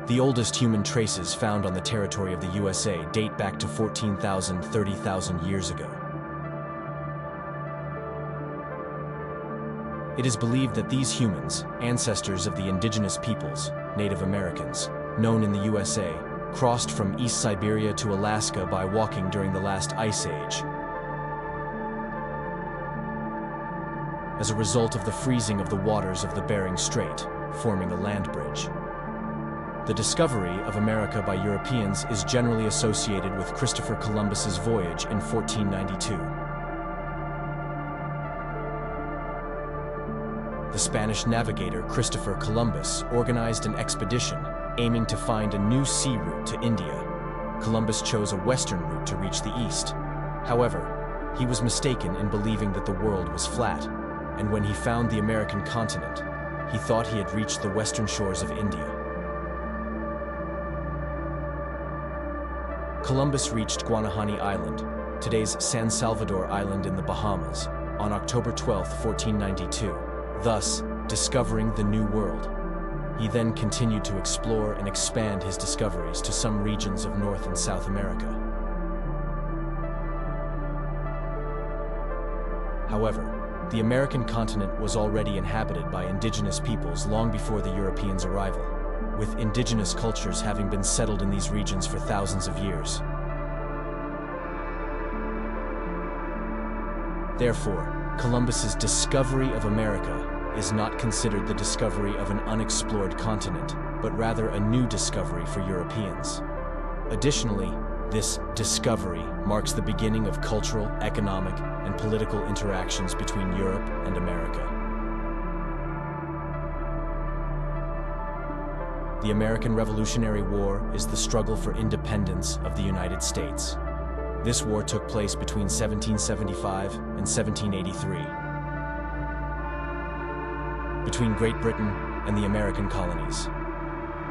The oldest human traces found on the territory of the USA date back to 14,000, 30,000 years ago. It is believed that these humans, ancestors of the indigenous peoples, Native Americans, known in the USA, crossed from East Siberia to Alaska by walking during the last ice age. As a result of the freezing of the waters of the Bering Strait, forming a land bridge. The discovery of America by Europeans is generally associated with Christopher Columbus's voyage in 1492. The Spanish navigator Christopher Columbus organized an expedition aiming to find a new sea route to India. Columbus chose a western route to reach the east. However, he was mistaken in believing that the world was flat, and when he found the American continent, he thought he had reached the western shores of India. Columbus reached Guanahani Island, today's San Salvador Island in the Bahamas, on October 12, 1492, thus discovering the New World. He then continued to explore and expand his discoveries to some regions of North and South America. However, the American continent was already inhabited by indigenous peoples long before the Europeans' arrival, with indigenous cultures having been settled in these regions for thousands of years. Therefore, Columbus's discovery of America is not considered the discovery of an unexplored continent, but rather a new discovery for Europeans. Additionally, this discovery marks the beginning of cultural, economic, and political interactions between Europe and America. The American Revolutionary War is the struggle for independence of the United States. This war took place between 1775 and 1783. Between Great Britain and the American colonies.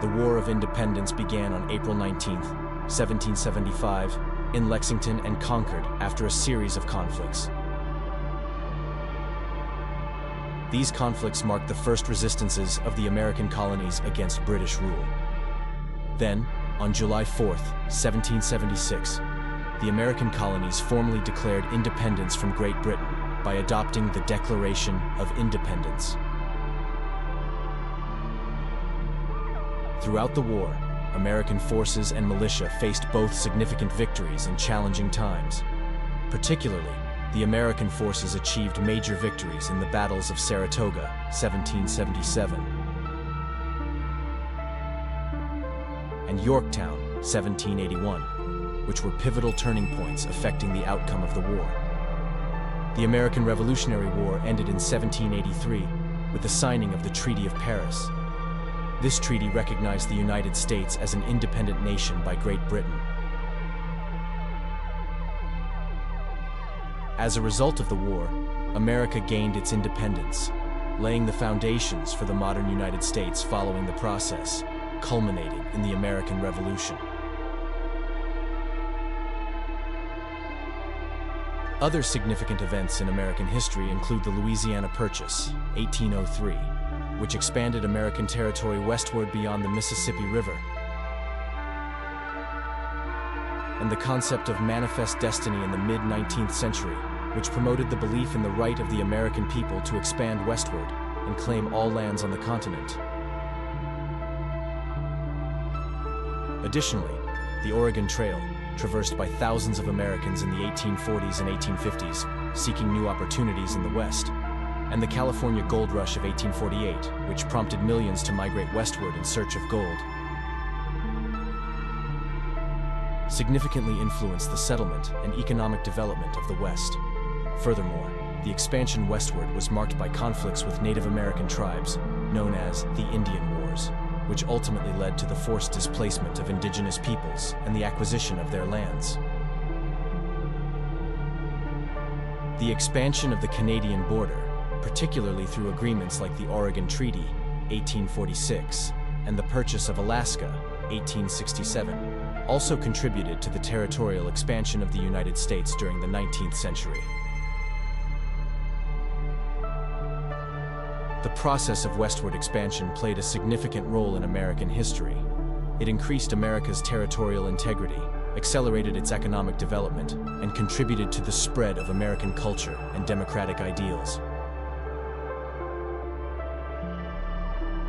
The War of Independence began on April 19, 1775, in Lexington and Concord after a series of conflicts. These conflicts marked the first resistances of the American colonies against British rule. Then, on July 4, 1776, the American colonies formally declared independence from Great Britain by adopting the Declaration of Independence. Throughout the war, American forces and militia faced both significant victories and challenging times. Particularly, the American forces achieved major victories in the battles of Saratoga, 1777, and Yorktown, 1781, which were pivotal turning points affecting the outcome of the war. The American Revolutionary War ended in 1783 with the signing of the Treaty of Paris. This treaty recognized the United States as an independent nation by Great Britain. As a result of the war, America gained its independence, laying the foundations for the modern United States following the process, culminating in the American Revolution. Other significant events in American history include the Louisiana Purchase, 1803, which expanded American territory westward beyond the Mississippi River, and the concept of manifest destiny in the mid-19th century, which promoted the belief in the right of the American people to expand westward and claim all lands on the continent. Additionally, the Oregon Trail, traversed by thousands of Americans in the 1840s and 1850s, seeking new opportunities in the West, and the California Gold Rush of 1848, which prompted millions to migrate westward in search of gold, significantly influenced the settlement and economic development of the West. Furthermore, the expansion westward was marked by conflicts with Native American tribes, known as the Indian Wars, which ultimately led to the forced displacement of indigenous peoples and the acquisition of their lands. The expansion of the Canadian border, particularly through agreements like the Oregon Treaty, 1846, and the Purchase of Alaska, 1867, also contributed to the territorial expansion of the United States during the 19th century. The process of westward expansion played a significant role in American history. It increased America's territorial integrity, accelerated its economic development, and contributed to the spread of American culture and democratic ideals.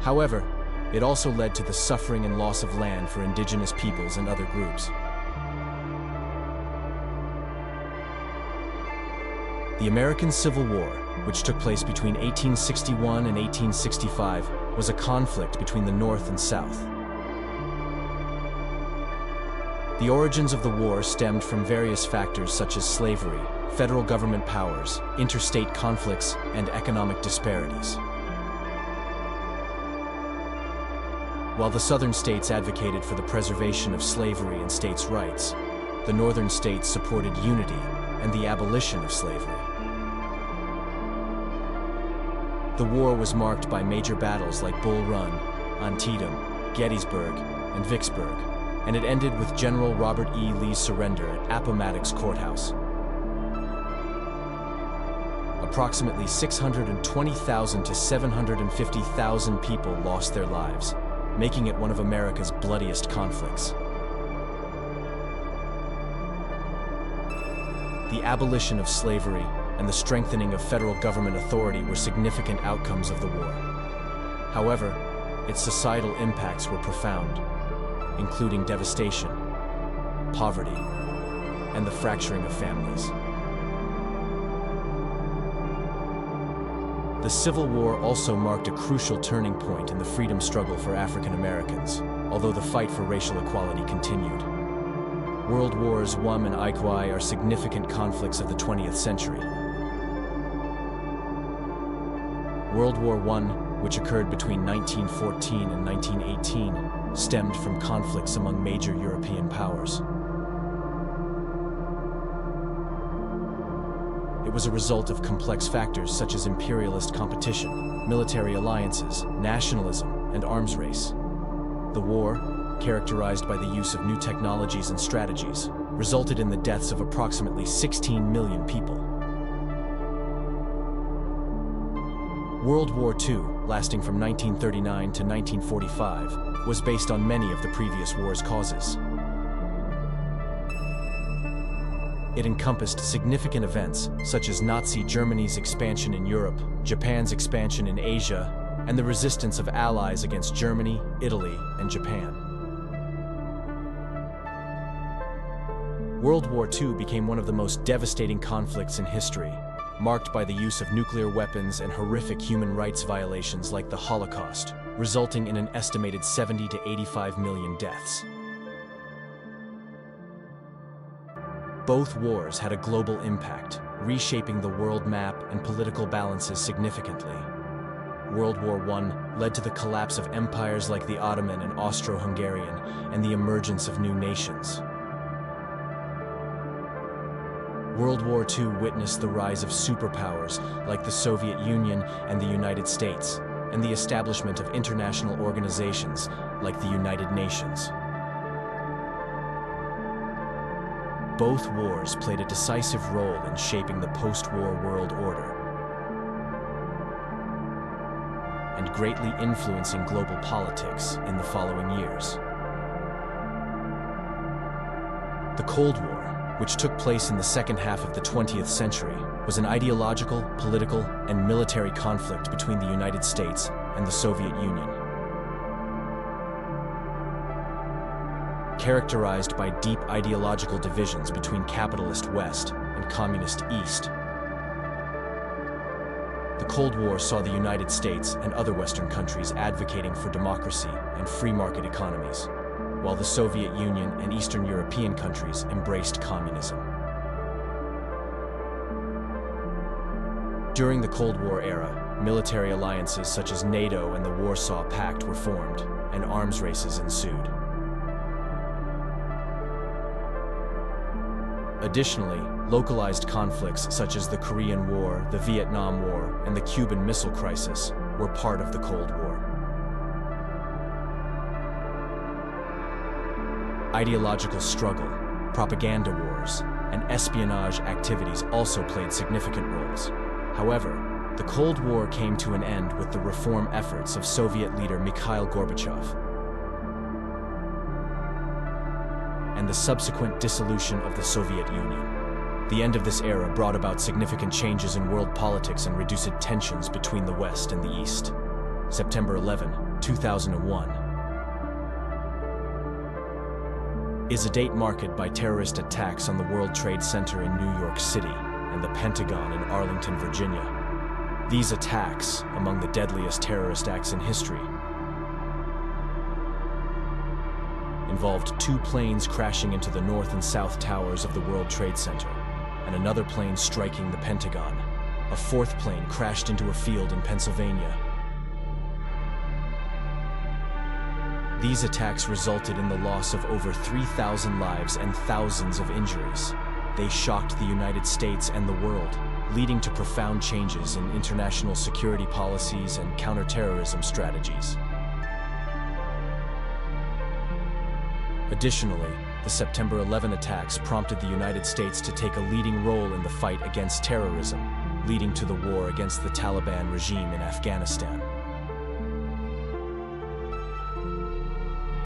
However, it also led to the suffering and loss of land for indigenous peoples and other groups. The American Civil War, which took place between 1861 and 1865, was a conflict between the North and South. The origins of the war stemmed from various factors such as slavery, federal government powers, interstate conflicts, and economic disparities. While the Southern states advocated for the preservation of slavery and states' rights, the Northern states supported unity and the abolition of slavery. The war was marked by major battles like Bull Run, Antietam, Gettysburg, and Vicksburg, and it ended with General Robert E. Lee's surrender at Appomattox Courthouse. Approximately 620,000 to 750,000 people lost their lives, making it one of America's bloodiest conflicts. The abolition of slavery and the strengthening of federal government authority were significant outcomes of the war. However, its societal impacts were profound, including devastation, poverty, and the fracturing of families. The Civil War also marked a crucial turning point in the freedom struggle for African Americans, although the fight for racial equality continued. World Wars I and II are significant conflicts of the 20th century. World War I, which occurred between 1914 and 1918, stemmed from conflicts among major European powers. It was a result of complex factors such as imperialist competition, military alliances, nationalism, and arms race. The war, characterized by the use of new technologies and strategies, resulted in the deaths of approximately 16 million people. World War II, lasting from 1939 to 1945, was based on many of the previous war's causes. It encompassed significant events such as Nazi Germany's expansion in Europe, Japan's expansion in Asia, and the resistance of allies against Germany, Italy, and Japan. World War II became one of the most devastating conflicts in history, marked by the use of nuclear weapons and horrific human rights violations like the Holocaust, resulting in an estimated 70 to 85 million deaths. Both wars had a global impact, reshaping the world map and political balances significantly. World War I led to the collapse of empires like the Ottoman and Austro-Hungarian and the emergence of new nations. World War II witnessed the rise of superpowers like the Soviet Union and the United States, and the establishment of international organizations like the United Nations. Both wars played a decisive role in shaping the post-war world order and greatly influencing global politics in the following years. The Cold War, which took place in the second half of the 20th century, was an ideological, political, and military conflict between the United States and the Soviet Union. Characterized by deep ideological divisions between capitalist West and communist East, the Cold War saw the United States and other Western countries advocating for democracy and free market economies, while the Soviet Union and Eastern European countries embraced communism. During the Cold War era, military alliances such as NATO and the Warsaw Pact were formed, and arms races ensued. Additionally, localized conflicts such as the Korean War, the Vietnam War, and the Cuban Missile Crisis were part of the Cold War. Ideological struggle, propaganda wars, and espionage activities also played significant roles. However, the Cold War came to an end with the reform efforts of Soviet leader Mikhail Gorbachev. and the subsequent dissolution of the Soviet Union. The end of this era brought about significant changes in world politics and reduced tensions between the West and the East. September 11, 2001 is a date marked by terrorist attacks on the World Trade Center in New York City and the Pentagon in Arlington, Virginia. These attacks, among the deadliest terrorist acts in history, involved 2 planes crashing into the north and south towers of the World Trade Center, and another plane striking the Pentagon. A 4th plane crashed into a field in Pennsylvania. These attacks resulted in the loss of over 3,000 lives and thousands of injuries. They shocked the United States and the world, leading to profound changes in international security policies and counterterrorism strategies. Additionally, the September 11 attacks prompted the United States to take a leading role in the fight against terrorism, leading to the war against the Taliban regime in Afghanistan.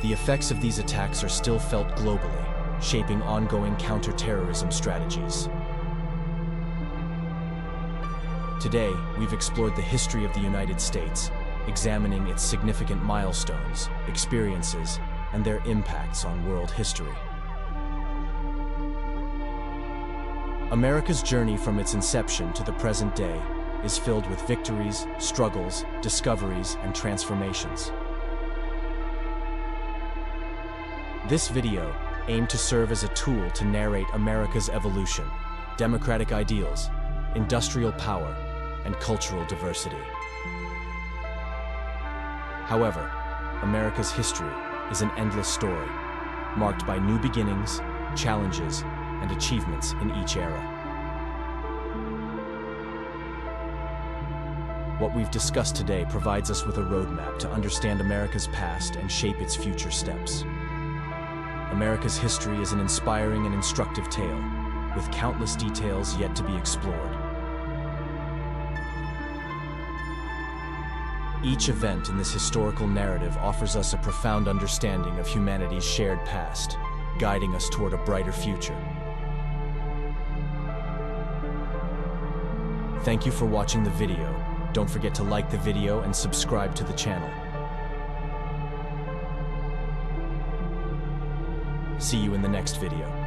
The effects of these attacks are still felt globally, shaping ongoing counterterrorism strategies. Today, we've explored the history of the United States, examining its significant milestones, experiences, and their impacts on world history. America's journey from its inception to the present day is filled with victories, struggles, discoveries, and transformations. This video aimed to serve as a tool to narrate America's evolution, democratic ideals, industrial power, and cultural diversity. However, America's history is an endless story, marked by new beginnings, challenges, and achievements in each era. What we've discussed today provides us with a roadmap to understand America's past and shape its future steps. America's history is an inspiring and instructive tale, with countless details yet to be explored. Each event in this historical narrative offers us a profound understanding of humanity's shared past, guiding us toward a brighter future. Thank you for watching the video. Don't forget to like the video and subscribe to the channel. See you in the next video.